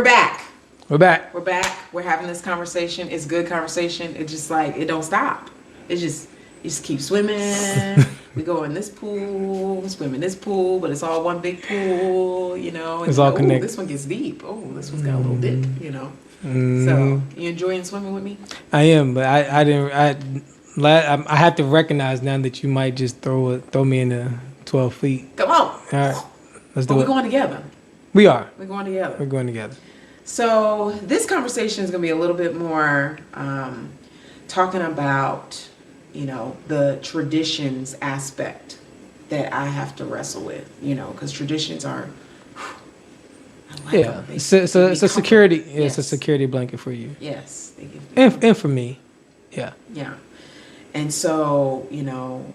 We're back. We're back. We're back. We're having this conversation. It's good conversation. It's just like it don't stop. It's just you just keep swimming. We go in this pool, swim in this pool, but it's all one big pool, you know. And It's all connected. This one gets deep. Oh, this one's got a little dip, you know. So you enjoying swimming with me? I am, but I didn't. I have to recognize now that you might just throw me in the 12 feet. Come on. All right, let's do But it. we're going together. We are. We're going together. We're going together. So this conversation is going to be a little bit more talking about, you know, the traditions aspect that I have to wrestle with, you know, because traditions are, It's a security. Yes. It's a security blanket for you. Yes. They give me And for me, yeah. Yeah. And so, you know,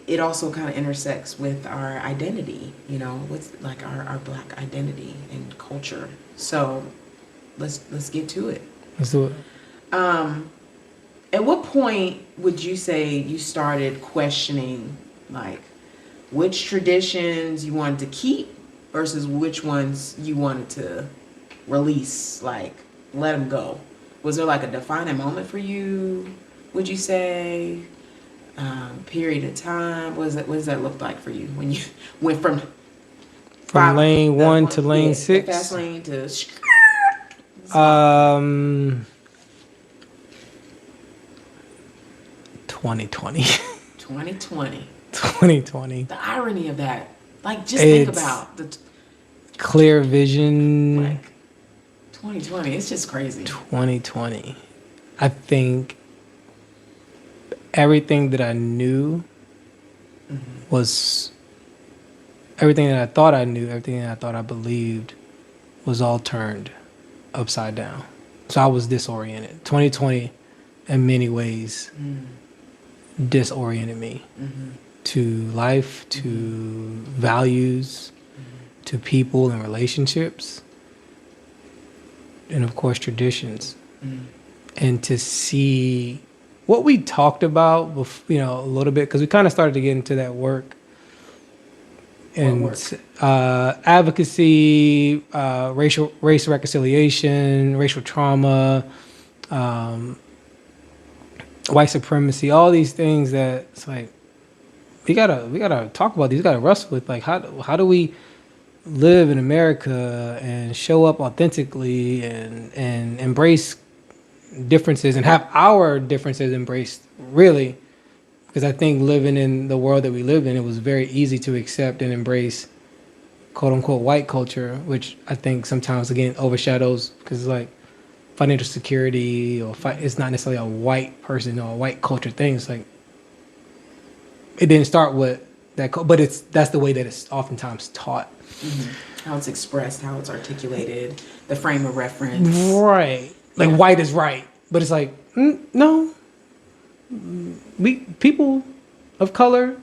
it also kind of intersects with our identity, you know, with like our Black identity and culture. So let's get to it. Let's do it. At what point would you say you started questioning like which traditions you wanted to keep versus which ones you wanted to release, like let them go? Was there like a defining moment for you, would you say? Period of time? What does that look like for you when you went from lane 1 to lane 6? Fast lane to 2020. 2020. 2020. The irony of that. Like, just think about the clear vision. like 2020. It's just crazy. 2020. I think everything that I knew was everything that I thought I knew, everything that I thought I believed was all turned upside down. So I was disoriented. 2020, in many ways, disoriented me to life, to values, to people and relationships, and of course, traditions. And to see what we talked about, you know, a little bit, because we kind of started to get into that work. And advocacy, race reconciliation, racial trauma, white supremacy, all these things that it's like we gotta talk about these. We gotta wrestle with like how do we live in America and show up authentically and embrace differences and have our differences embraced, really. Because I think living in the world that we live in, it was very easy to accept and embrace quote unquote white culture, which I think sometimes again overshadows, because it's like financial security or it's not necessarily a white person or a white culture thing. It's like it didn't start with that, but that's the way that it's oftentimes taught. How it's expressed, how it's articulated, the frame of reference. Right. Like white is right, but it's like no. People of color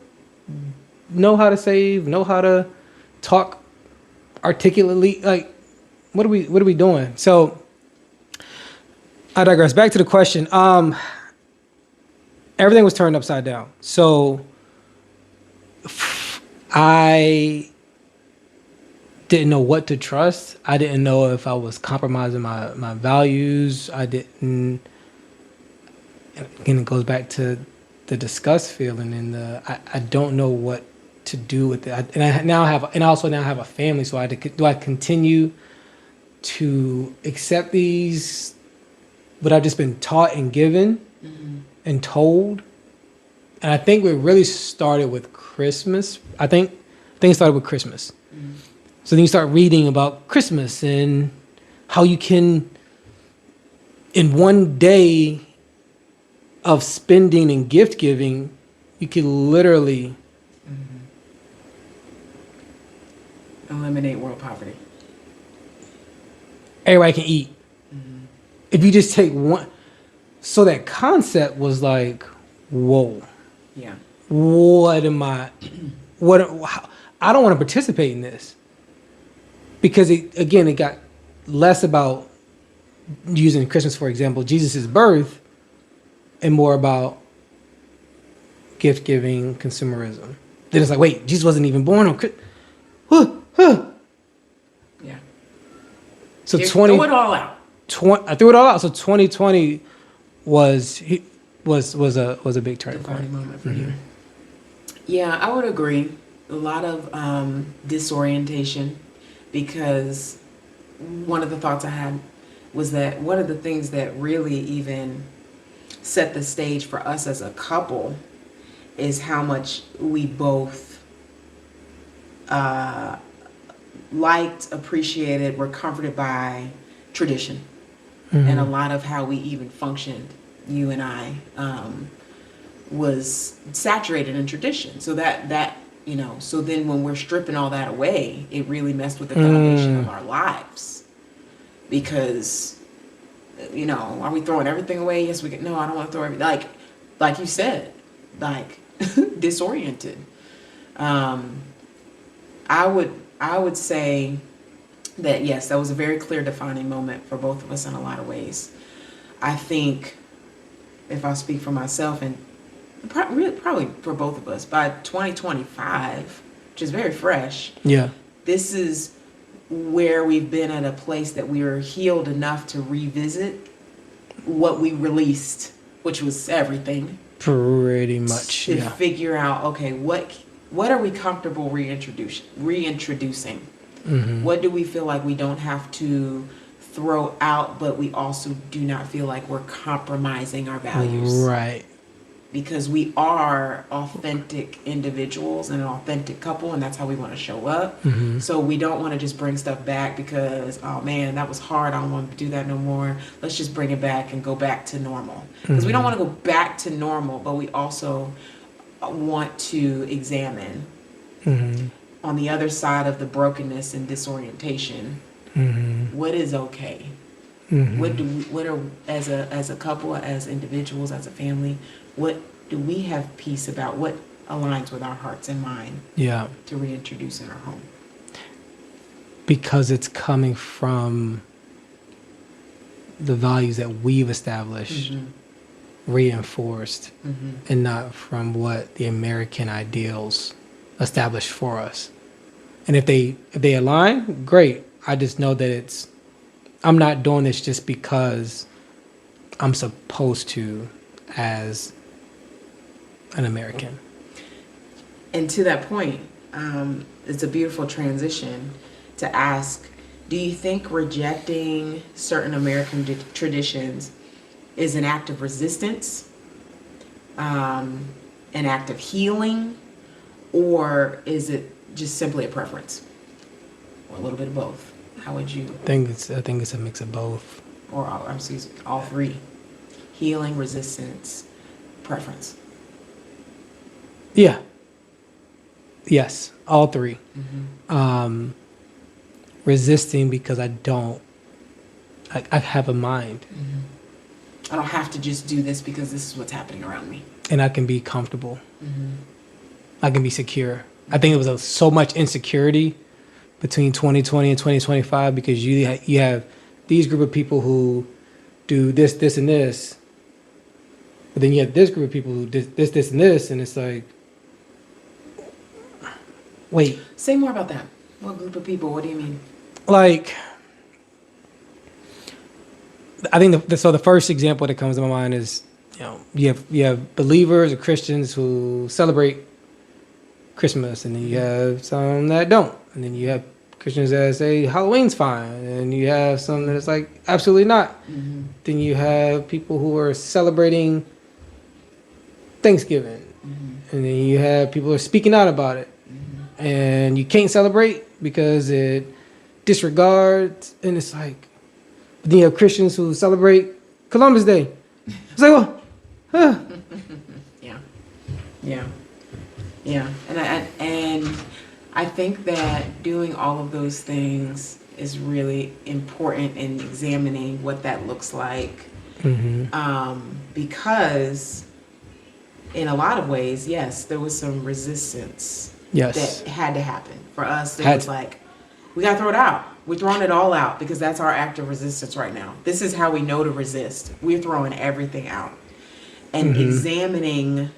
know how to save, know how to talk articulately. Like, what are we doing? So I digress. Back to the question. Everything was turned upside down. So I didn't know what to trust. I didn't know if I was compromising my values. I didn't. Again, it goes back to the disgust feeling and I don't know what to do with it. I also now have a family, so do I continue to accept these what I've just been taught and given and told? And I think it really started with Christmas. I think it started with Christmas. So then you start reading about Christmas and how you can, in one day of spending and gift giving, you can literally eliminate world poverty. Everybody can eat. If you just take one. So that concept was like, whoa. Yeah. What am I? I don't want to participate in this, because it got less about, using Christmas for example, Jesus' birth, and more about gift giving, consumerism. Then it's like, wait, Jesus wasn't even born on Christmas. Yeah. So Throw it all out. I threw it all out. So 2020 was a big turning Defining point. moment for you. Yeah, I would agree. A lot of disorientation, because one of the thoughts I had was that one of the things that really even set the stage for us as a couple is how much we both liked, appreciated, were comforted by tradition. And a lot of how we even functioned, you and I, was saturated in tradition. So that so then when we're stripping all that away, it really messed with the foundation of our lives. Because, are we throwing everything away? Yes, we can. No, I don't want to throw everything. Like you said, like disoriented. I would say that yes, that was a very clear defining moment for both of us in a lot of ways. I think, if I speak for myself and probably for both of us, by 2025, which is very fresh, Yeah. this is where we've been at a place that we are healed enough to revisit what we released, which was everything. Pretty much. To Yeah. figure out, okay, what are we comfortable reintroducing? What do we feel like we don't have to throw out, but we also do not feel like we're compromising our values? Right. Because we are authentic individuals and an authentic couple, and that's how we want to show up. So we don't want to just bring stuff back because, oh man, that was hard, I don't want to do that no more. Let's just bring it back and go back to normal. Because we don't want to go back to normal, but we also want to examine on the other side of the brokenness and disorientation, what is okay? What are, as a couple, as individuals, as a family, what do we have peace about? What aligns with our hearts and mind? Yeah. To reintroduce in our home. Because it's coming from the values that we've established, reinforced, and not from what the American ideals established for us. And if they align, great. I just know that I'm not doing this just because I'm supposed to as an American. And to that point, it's a beautiful transition to ask, do you think rejecting certain American traditions is an act of resistance, an act of healing, or is it just simply a preference? Or a little bit of both? How would you? I think it's a mix of both. Or all three. Healing, resistance, preference. Yeah. Yes, all three. Resisting because I have a mind. I don't have to just do this because this is what's happening around me. And I can be comfortable. I can be secure. I think it was so much insecurity between 2020 and 2025 because you have these group of people who do this, this, and this. But then you have this group of people who did this, this, and this. And it's like, wait. Say more about that. What group of people? What do you mean? Like, I think the first example that comes to my mind is, you have believers or Christians who celebrate Christmas, and then you have some that don't, and then you have Christians that say Halloween's fine, and you have some that it's like absolutely not. Then you have people who are celebrating Thanksgiving, and then you have people who are speaking out about it, and you can't celebrate because it disregards, and it's like, but then you have Christians who celebrate Columbus Day. It's like, well, huh. Yeah. And I think that doing all of those things is really important in examining what that looks like. Because in a lot of ways, yes, there was some resistance that had to happen. For us, it was like, we got to throw it out. We're throwing it all out because that's our act of resistance right now. This is how we know to resist. We're throwing everything out. And examining,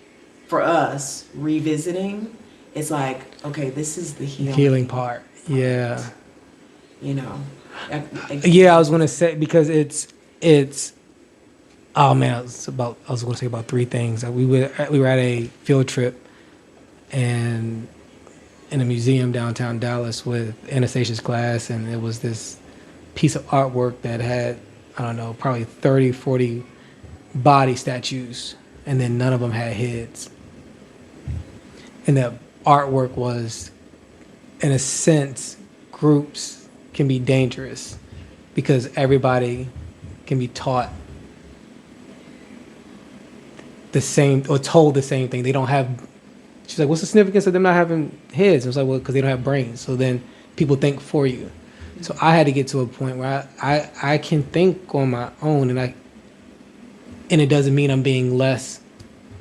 for us, revisiting, it's like, okay, this is the healing part. Yeah. Yeah, I was gonna say because it's. Oh man, I was gonna say about three things. We were at a field trip and in a museum downtown Dallas with Anastasia's class, and it was this piece of artwork that had, I don't know, probably 30, 40 body statues, and then none of them had heads. And that artwork was, in a sense, groups can be dangerous because everybody can be taught the same or told the same thing. They don't have. She's like, "What's the significance of them not having heads?" I was like, "Well, because they don't have brains. So then people think for you." So I had to get to a point where I can think on my own, and it doesn't mean I'm being less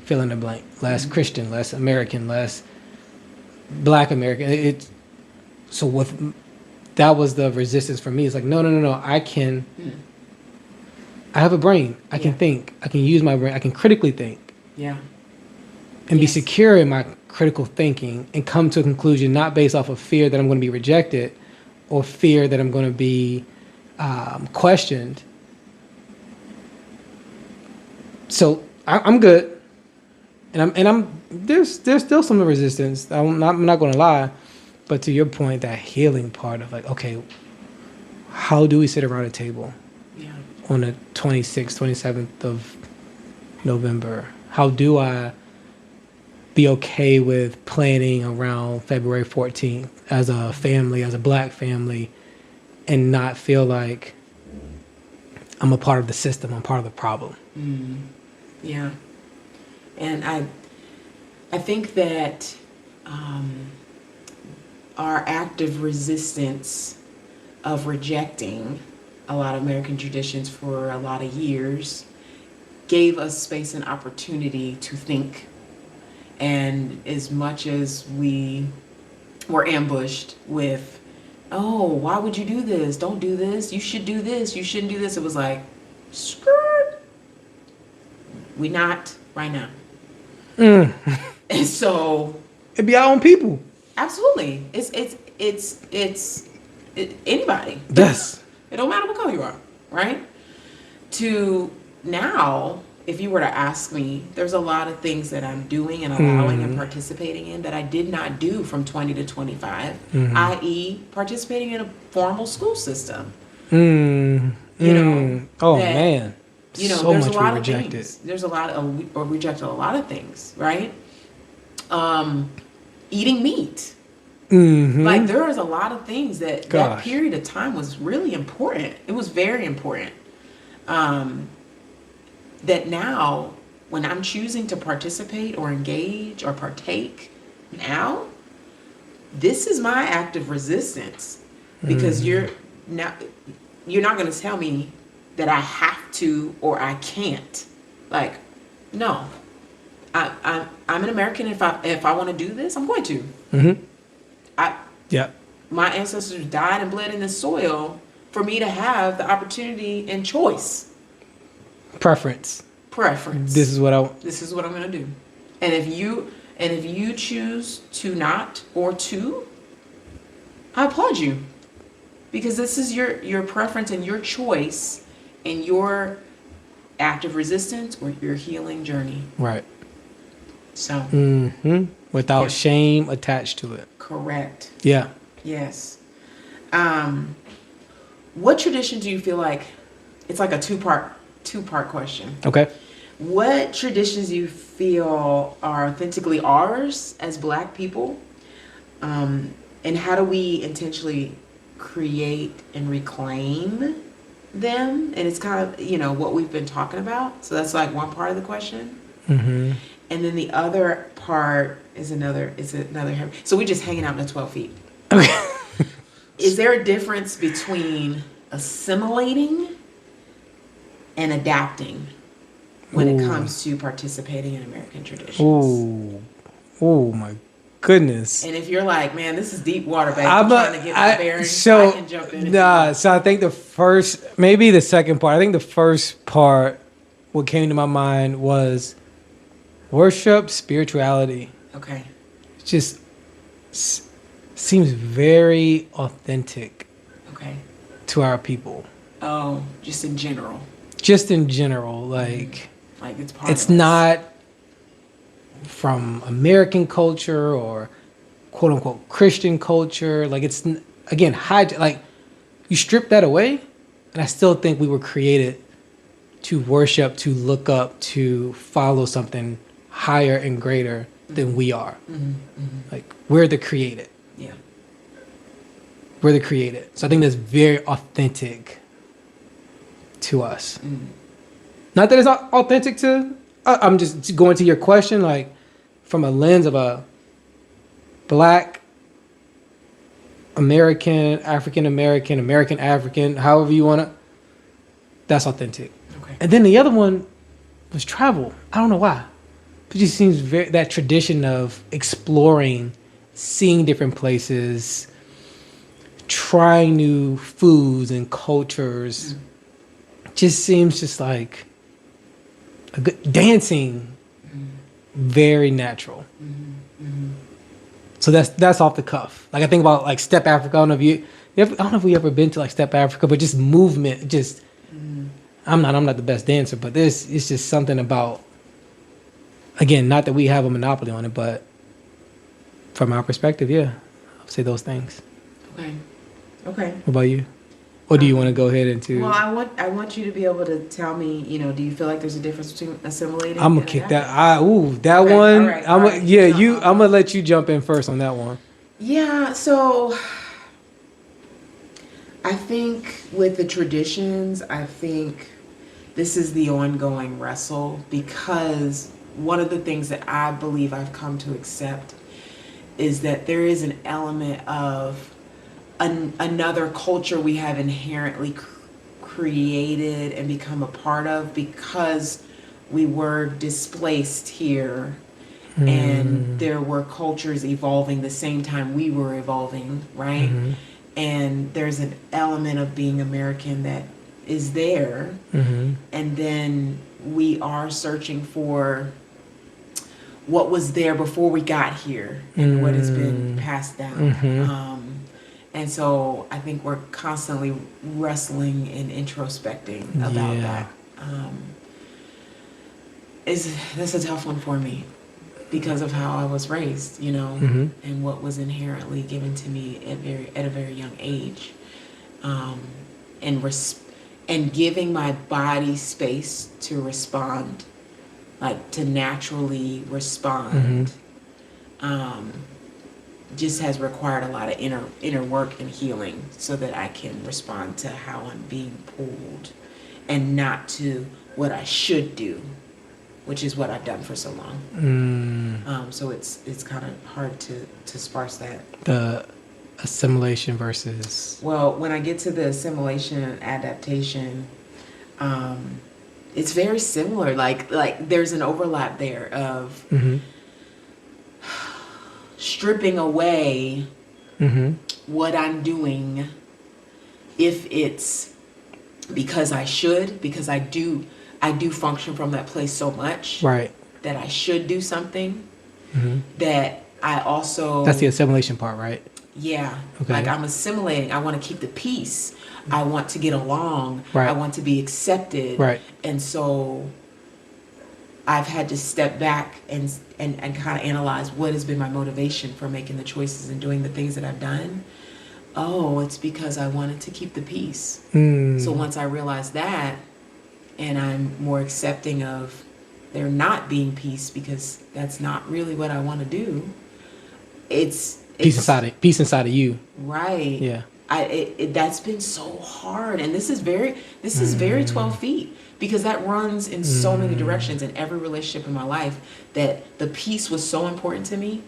fill in the blank, less Christian, less American, less Black American. So with that was the resistance for me. It's like, no. I have a brain. I can think. I can use my brain. I can critically think. Yeah. And be secure in my critical thinking and come to a conclusion not based off of fear that I'm going to be rejected or fear that I'm going to be questioned. So I'm good, and I'm there's still some resistance. I'm not going to lie, but to your point, that healing part of like, okay, how do we sit around a table on the 26th, 27th of November? How do I be okay with planning around February 14th as a family, as a Black family, and not feel like I'm a part of the system, I'm part of the problem? Yeah. And I think that our active resistance of rejecting a lot of American traditions for a lot of years gave us space and opportunity to think. And as much as we were ambushed with, oh, why would you do this? Don't do this. You should do this. You shouldn't do this. It was like, skirt. We not right now. And so it'd be our own people. Absolutely. It's anybody. Yes. It don't matter what color you are, right? To now, if you were to ask me, there's a lot of things that I'm doing and allowing and participating in that I did not do from 20 to 25, i.e. participating in a formal school system. You know, oh man. You know, so there's much a lot we of rejected. things. There's a lot of, or rejected a lot of things, right? Eating meat. Like there is a lot of things that period of time was really important. It was very important. That now, when I'm choosing to participate or engage or partake now, this is my active resistance because you're not going to tell me that I have to or I can't. Like, no, I'm an American. If I want to do this, I'm going to. My ancestors died and bled in this soil for me to have the opportunity and choice. Preference. This is what I'm going to do. And if you choose to not or to, I applaud you. Because this is your preference and your choice and your active resistance or your healing journey. Right. So. Without shame attached to it. Correct. Yeah. Yes. What tradition do you feel like, it's like a two-part question. Okay. What traditions do you feel are authentically ours as Black people? And how do we intentionally create and reclaim them? And it's kind of, what we've been talking about. So that's like one part of the question. And then the other part is another. So we're just hanging out in the 12 feet. Okay. Is there a difference between assimilating and adapting when it comes to participating in American traditions? Oh my goodness. And if you're like, man, this is deep water, babe, I'm trying to get my bearings, I can jump in. So I think maybe the second part. I think the first part, what came to my mind was worship, spirituality. Okay. It just seems very authentic. Okay. to our people. Oh, just in general. Just in general, like Like it's part it's of us. not from American culture or quote unquote Christian culture. Like it's again, like you strip that away, and I still think we were created to worship, to look up, to follow something higher and greater than we are. Like we're the created. Yeah. We're the created. So I think that's very authentic to us. Not that it's not authentic to. I'm just going to your question, like from a lens of a Black American, African American, American African, however you want to. That's authentic. Okay. And then the other one was travel. I don't know why. It just seems very that tradition of exploring, seeing different places, trying new foods and cultures. Just seems just like a good dancing, very natural. So that's off the cuff. Like I think about like Step Africa. I don't know if we ever been to like Step Africa, but just movement. Just I'm not the best dancer, but it's just something about. Again, not that we have a monopoly on it, but from our perspective, yeah, I'll say those things. Okay. What about you? Or do you want to go ahead into? Well, I want you to be able to tell me. Do you feel like there's a difference between assimilating? I'm gonna and kick adapting? that. That Okay, one. all right, all right. I'm gonna let you jump in first on that one. Yeah. So I think with the traditions, I think this is the ongoing wrestle, because one of the things that I believe I've come to accept is that there is an element of another culture we have inherently created and become a part of because we were displaced here and there were cultures evolving the same time we were evolving, right? And there's an element of being American that is there, and then we are searching for what was there before we got here and what has been passed down. And so I think we're constantly wrestling and introspecting about that. That's a tough one for me because of how I was raised, and what was inherently given to me at a very young age, and giving my body space to respond, like to naturally respond. Just has required a lot of inner work and healing so that I can respond to how I'm being pulled and not to what I should do, which is what I've done for so long. So it's kind of hard to sparse that. The assimilation versus. Well, when I get to the assimilation and adaptation, it's very similar. Like there's an overlap there of stripping away what I'm doing, if it's because I do function from that place so much, right, that I should do something, that I also... That's the assimilation part, right? Yeah. Okay. Like I'm assimilating. I want to keep the peace. I want to get along. Right. I want to be accepted. Right. And so I've had to step back and kind of analyze what has been my motivation for making the choices and doing the things that I've done. Oh, it's because I wanted to keep the peace. So once I realized that, and I'm more accepting of there not being peace because that's not really what I want to do. It's peace inside of you. Right. Yeah. That's been so hard, and this is very 12 feet, because that runs in so many directions in every relationship in my life, that the peace was so important to me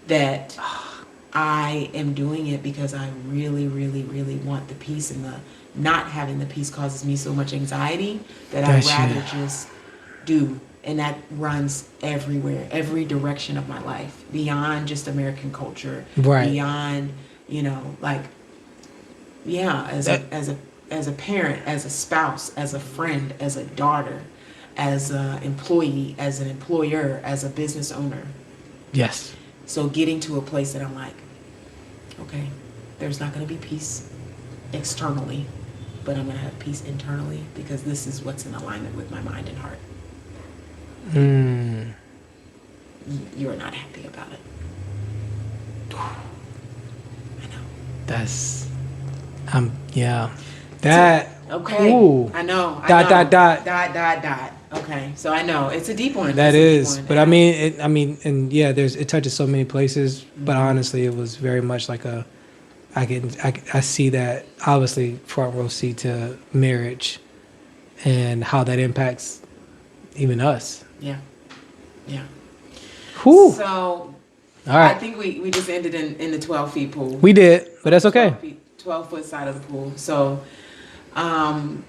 that I am doing it because I really, really, really want the peace, and the not having the peace causes me so much anxiety that I'd rather just do. And that runs everywhere, every direction of my life, beyond just American culture, right? Beyond, as a parent, as a spouse, as a friend, as a daughter, as an employee, as an employer, as a business owner. Yes. So getting to a place that I'm like, okay, there's not going to be peace externally. but I'm going to have peace internally because this is what's in alignment with my mind and heart. You're not happy about it. I know. That's, yeah. That, okay. Ooh. I know. Dot. Okay. So I know. It's a deep one. That is. But I mean, mean, and yeah, it touches so many places, but honestly, it was very much like I see that obviously front row seat to marriage and how that impacts even us. Yeah. Whew. So, All right. I think we just ended in the 12 feet pool. We did, but that's okay. 12-foot side of the pool. So, come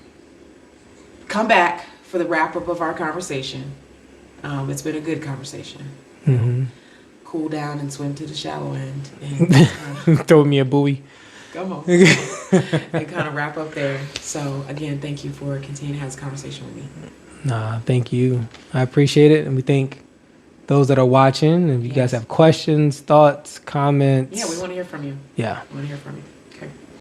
back for the wrap up of our conversation. It's been a good conversation. Mm-hmm. Cool down and swim to the shallow end. And, throw me a buoy. Come on. And kind of wrap up there. So, again, thank you for continuing to have this conversation with me. Nah, thank you. I appreciate it. And we thank those that are watching. If you guys have questions, thoughts, comments. Yeah, we want to hear from you. Yeah. We want to hear from you.